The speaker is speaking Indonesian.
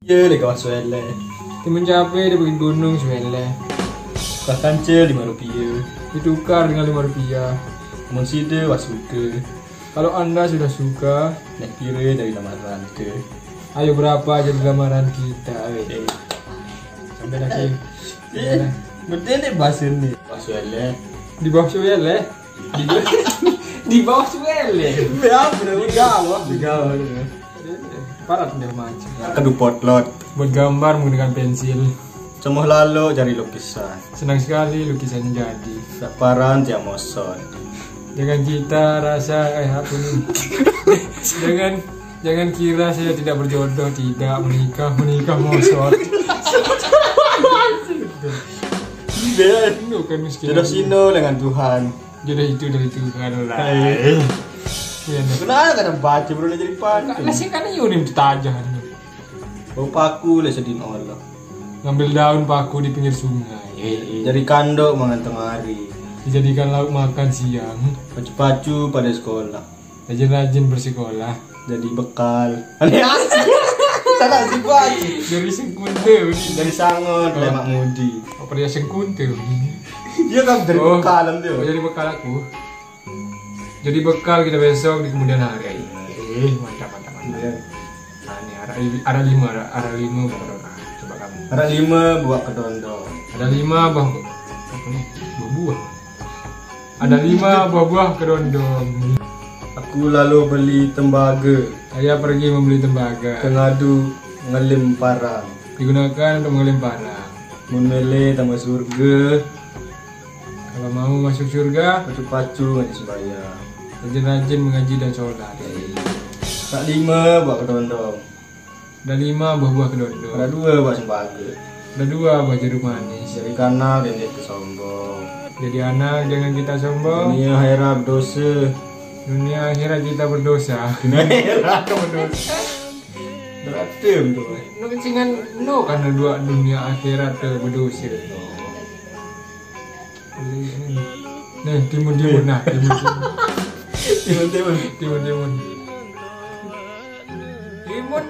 Iya, di kawas wele. Timun cabe di bukit gunung Swele. Kah kancil 5 rupiah. Ditukar dengan 5 rupiah. Mun side wasuke. Kalau Anda sudah suka, Nek kire dari lamaran ke. ayo berapa jadi lamaran kita. Sampai lagi. Betul nih basin nih. Kawas wele. Di bawah Swele. Di bawah Swele. Ya, bener di gawah. Parat dia macam. Kedua potlot. Buat gambar menggunakan pensil. Cemuh lalu cari lukisan. Senang sekali lukisannya jadi. Saparan tiap moson. Jangan kita rasa apa nih? jangan kira saya tidak berjodoh, tidak menikah mosot. Ben. Bukan miskin. Jodoh sino dengan Tuhan. Jodoh itu dari Tuhan lah. Kenapa kadang baca bro jadi pakai? Karena sih karena yurim tajam. Bau paku le sedin Allah. Ngambil daun paku di pinggir sungai. Jadi kandok mangan tengah hari. Dijadikan lauk makan siang. Pacu-pacu pada sekolah. Rajin-rajin bersekolah. Jadi bekal. Aneh asli. Salah si pacu. Dari sengkunte. Dari sangon lemak mudi. Apa dia sengkunte? Dia kan dari bekalan tuh. Jadi bekal aku. Jadi bekal kita besok di kemudian hari. Mantap. Aneh, ada 5 baru. Coba kamu. Ada 5 buah kedondong. Ada 5 buah. Ada 5 buah kedondong. Aku lalu beli tembaga. Saya pergi membeli tembaga. Kengadu ngelim parang. Digunakan untuk mengelim parang. Memele tambah surga. Kalau mau masuk surga, Pacu-pacu ngaji sembahyang. rajin-rajin mengaji dan sholat. Tak 5 buah kedondong. Ada 5 buah kedondong. Ada 2 buah sembaga. Ada 2 buah jeruk manis. Jadi kanak dan dia kesombong. Jadi anak jangan kita sombong. Dunia akhirat dosa. Dunia akhirat kita berdosa. Dunia akhirat berdosa. Berantem tuh. Nukingan karena dunia akhirat berdosa. Nih timun nah timun. Timun.